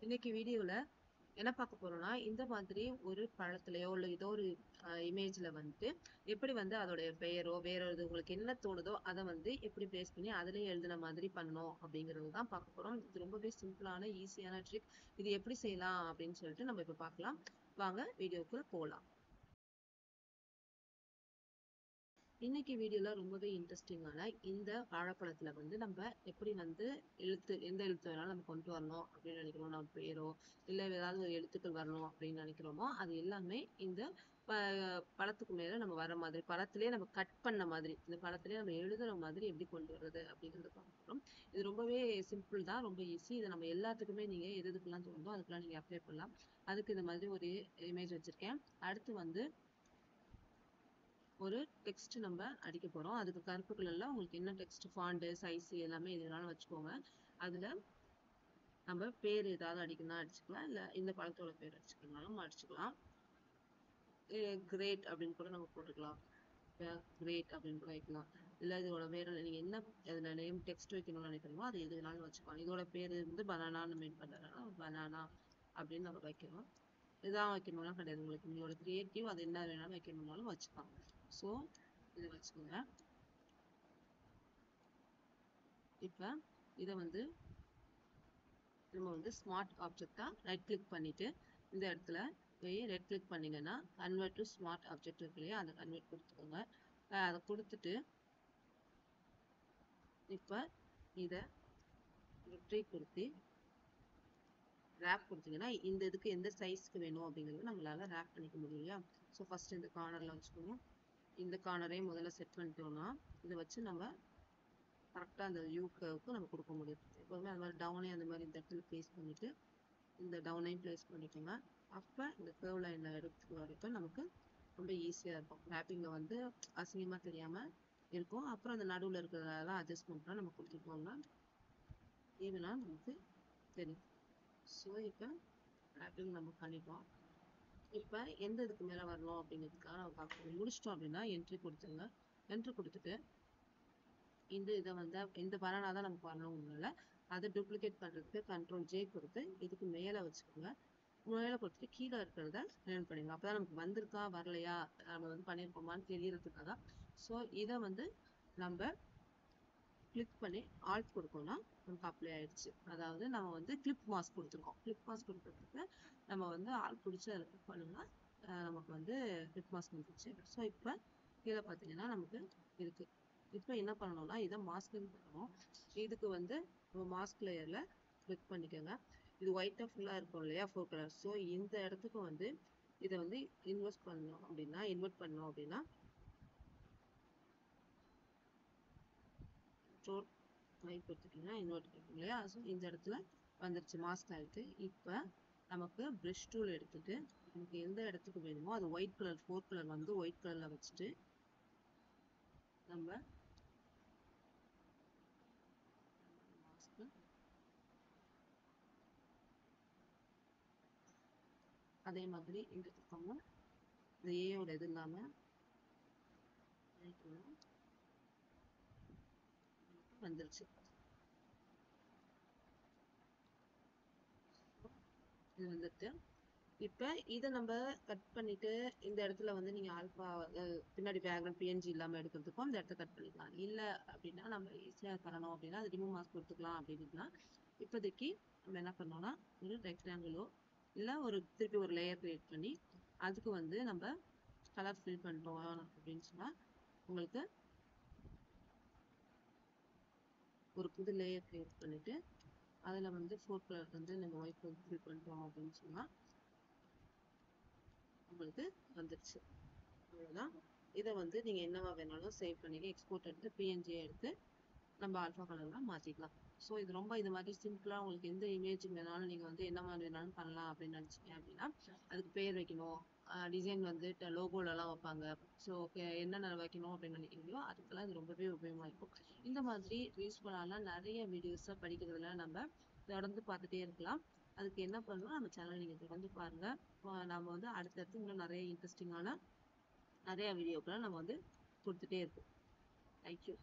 இன்னைக்கு வீடியோல என்ன பார்க்க போறோம்னா, இந்த மாதிரி ஒரு பழத்திலயோ இல்ல ஏதோ ஒரு இமேஜ்ல வந்துட்டு எப்படி வந்து அதோடைய பெயரோ வேற ஒரு உங்களுக்கு என்ன தோணுதோ அதை வந்து எப்படி பேஸ் பண்ணி அதுலயே எழுதுன மாதிரி பண்ணணும் அப்படிங்கிறது தான் பார்க்க போறோம். இது ரொம்பவே சிம்பிளான ஈஸியான ட்ரிக். இது எப்படி செய்யலாம் அப்படின்னு சொல்லிட்டு நம்ம இப்ப பார்க்கலாம். வாங்க வீடியோக்குள்ள போலாம். இன்னைக்கு வீடியோல ரொம்பவே இன்ட்ரெஸ்டிங்கான இந்த வாழைப்பழத்துல வந்து நம்ம எப்படி வந்து எந்த எழுத்து வேணாலும் நம்ம கொண்டு வரணும் அப்படின்னு நினைக்கிறோம். நம்ம பேரோ இல்ல ஏதாவது ஒரு எழுத்துக்கள் வரணும் அப்படின்னு நினைக்கிறோமோ அது எல்லாமே இந்த ப பழத்துக்கு மேல நம்ம வர மாதிரி பழத்திலேயே நம்ம கட் பண்ண மாதிரி இந்த பழத்திலேயே நம்ம எழுதுற மாதிரி எப்படி கொண்டு வர்றது அப்படிங்கறத பார்க்கிறோம். இது ரொம்பவே சிம்பிள் தான், ரொம்ப ஈஸி. இதை நம்ம எல்லாத்துக்குமே நீங்க எது எதுக்கெல்லாம் தோணுதோ அதுக்கெல்லாம் நீங்க அப்ளை பண்ணலாம். அதுக்கு இந்த மாதிரி ஒரு இமேஜ் வச்சிருக்கேன். அடுத்து வந்து ஒரு டெக்ஸ்ட் நம்ம அடிக்க போறோம். அதுக்கு கருப்பு கலர்ல உங்களுக்கு என்ன டெக்ஸ்ட் ஃபாண்ட் சைஸ் எல்லாமே எதுனாலும் வச்சுக்கோங்க. அதுல நம்ம பேர் ஏதாவது அடிக்கணும்னா அடிச்சுக்கலாம், இல்ல இந்த பழத்தோட பேர் அடிச்சுக்கணும்னாலும் அடிச்சுக்கலாம். கிரேட் அப்படின்னு கூட நம்ம போட்டுக்கலாம். கிரேட் அப்படின்னு கூட வைக்கலாம். இல்ல இதோட வேற நீங்க என்ன அதுல நேம் டெக்ஸ்ட் வைக்கணும்னு நினைக்கிறோமோ அது எது வேணாலும் வச்சுக்கலாம். இதோட பேரு வந்து பனானான்னு மீன் பண்றதுனால பனானா அப்படின்னு நம்ம வைக்கிறோம். இதான் வைக்கணும்லாம் கிடையாது. உங்களுக்கு உங்களோட கிரியேட்டிவ் அது என்ன வேணாலும் வைக்கணும்னாலும் வச்சுக்கலாம். ஸோ இதை வச்சுக்கோங்க. இப்போ இதை வந்து நம்ம வந்து ஸ்மார்ட் ஆப்ஜெக்டா ரைட் கிளிக் பண்ணிட்டு இந்த இடத்துல போய் ரெட் கிளிக் பண்ணீங்கன்னா கன்வெர்ட் டு ஸ்மார்ட் ஆப்ஜெக்ட் இருக்கு இல்லையா, அதை கன்வெர்ட் கொடுத்துக்கோங்க. அதை கொடுத்துட்டு இப்போ இதை ட்ரீ கொடுத்து ரேப் கொடுத்தீங்கன்னா இந்த இதுக்கு எந்த சைஸ்க்கு வேணும் அப்படிங்கிறது நம்மளால ரேப் பண்ணிக்க முடியும் இல்லையா. ஸோ ஃபர்ஸ்ட் இந்த கார்னர்ல வச்சுக்கோங்க. இந்த கார்னரையும் முதல்ல செட் பண்ணிட்டோம்னா இதை வச்சு நம்ம கரெக்டாக அந்த யூ கர்வுக்கு நம்ம கொடுக்க முடியும். எப்போதுமே அந்த மாதிரி டவுனே அந்த மாதிரி இந்த இடத்துல பிளேஸ் பண்ணிட்டு இந்த டவுனையும் பிளேஸ் பண்ணிக்கோங்க. அப்போ இந்த கர்வ் லைனில் எடுத்து வரைக்கும் நமக்கு ரொம்ப ஈஸியாக இருக்கும். ரேப்பிங்கில் வந்து அசிங்கமாக தெரியாமல் இருக்கும். அப்புறம் அந்த நடுவில் இருக்கிறதெல்லாம் அட்ஜஸ்ட்மெண்ட்லாம் நம்ம கொடுத்துட்டோம்னா ஈவனாக நமக்கு தெரியும். ஸோ இப்போ ரேப்பிங் நம்ம பண்ணிட்டோம். இப்போ எந்த இதுக்கு மேலே வரணும் அப்படிங்கிறதுக்காக நம்ம பார்க்கணும். முடிச்சிட்டோம் அப்படின்னா என்ட்ரி கொடுத்துருங்க. என்ட்ரி கொடுத்துட்டு இந்த இதை வந்து இந்த பனானா தான் நமக்கு வரணும்னால அதை டூப்ளிகேட் பண்ணுறதுக்கு கண்ட்ரோல் ஜே கொடுத்து இதுக்கு மேலே வச்சுக்கோங்க. மேலே கொடுத்துட்டு கீழே இருக்கிறத லேர்ன் பண்ணிடுங்க. அப்போ தான் நமக்கு வந்திருக்கா வரலையா நம்ம வந்து பண்ணியிருக்கோமான்னு தெரியறதுக்காக. ஸோ இதை வந்து நம்ம கிளிக் பண்ணி ஆல்ட் கொடுக்கணும்னா நமக்கு அப்ளை ஆயிடுச்சு. அதாவது நம்ம வந்து கிளிப் மாஸ்க் கொடுத்துருக்கோம். கிளிப் மாஸ்க் கொடுக்கறதுக்கு நம்ம வந்து ஆல்ட் பிடிச்சி அதில் கிளிக் பண்ணோம்னா நமக்கு வந்து கிளிப் மாஸ்க் வந்துருச்சு. ஸோ இப்போ கீழே பார்த்தீங்கன்னா நமக்கு இருக்கு. இப்போ என்ன பண்ணணும்னா இதை மாஸ்கிங் பண்ணணும். இதுக்கு வந்து மாஸ்க் லேயர்ல கிளிக் பண்ணிக்கோங்க. இது ஒயிட்டா ஃபுல்லா இருக்கும் இல்லையா 4 கலர். ஸோ இந்த இடத்துக்கு வந்து இதை வந்து இன்வெர்ட் பண்ணணும் அப்படின்னா கண்ட்ரோல் கொடுத்துட்டீங்கன்னா இன்வெர்ட் பண்ணும் இல்லையா. ஸோ இந்த இடத்துல வந்துருச்சு, மாஸ்க் ஆயிட்டு. இப்போ நமக்கு ப்ரஷ் டூல் எடுத்துட்டு நமக்கு எந்த இடத்துக்கு வேணுமோ அது ஒயிட் கலர் 4 கலர் வந்து ஒயிட் கலர்ல வச்சுட்டு நம்ம மாஸ்க் அதே மாதிரி இந்த பக்கமும் இந்த ஏயோட இது இல்லாம வந்துருச்சு. இது வந்துட்டு இப்போ இதை நம்ம கட் பண்ணிட்டு இந்த இடத்துல வந்து நீங்க ஆல்பா பின்னாடி பேக்ரவுண்ட் பிஎன்ஜி இல்லாம எடுக்கிறதுக்கும் இந்த இடத்த கட் பண்ணிக்கலாம். இல்லை அப்படின்னா நம்ம ஈஸியாக பண்ணணும் அப்படின்னா அது ரிமூவ் மாஸ்க் கொடுத்துக்கலாம். அப்படின்னா இப்போதைக்கு நம்ம என்ன பண்ணோம்னா ஒரு ரெக்டாங்கிளோ இல்லை ஒரு திருப்பி ஒரு லேயர் கிரியேட் பண்ணி அதுக்கு வந்து நம்ம கலர் ஃபில் பண்ணுறோம் அப்படின்னு சொன்னா உங்களுக்கு ஒரு புது லேயர் கிரியேட் பண்ணிட்டு அதுல வந்து 4 கலர் வந்து நம்ம ஒயிட் கலர் ஃபில் பண்றோம் அப்படின்னு சொன்னா உங்களுக்கு வந்துருச்சு. அவ்வளவுதான். இதை வந்து நீங்க என்னவா வேணாலும் சேவ் பண்ணிக்க எக்ஸ்போர்ட் எடுத்து பிஎன்ஜி எடுத்து நம்ம ஆல்ஃபா கலர்லாம் மாத்திக்கலாம். ஸோ இது ரொம்ப இது மாதிரி சிம்பிளா உங்களுக்கு எந்த இமேஜ் வேணாலும் நீங்க வந்து என்ன மாதிரி வேணாலும் பண்ணலாம் அப்படின்னு நினைச்சீங்க அப்படின்னா அதுக்கு பேர் வைக்கணும், டிசைன் வந்து லோகோலலாம் வைப்பாங்க. ஸோ என்னென்ன வைக்கணும் அப்படின்னு நினைக்கிறீங்களோ அதுக்கெல்லாம் இது ரொம்பவே உபயோகமா இருக்கும். இந்த மாதிரி யூஸ்ஃபுல்லான நிறைய வீடியோஸை படிக்கிறதுல நம்ம தொடர்ந்து பார்த்துட்டே இருக்கலாம். அதுக்கு என்ன பண்ணணும், நம்ம சேனல் நீங்க தொடர்ந்து பாருங்க. நம்ம வந்து அடுத்தடுத்து இன்னும் நிறைய இன்ட்ரெஸ்டிங்கான நிறைய வீடியோக்களை நம்ம வந்து கொடுத்துட்டே இருக்கோம். தேங்க்யூ.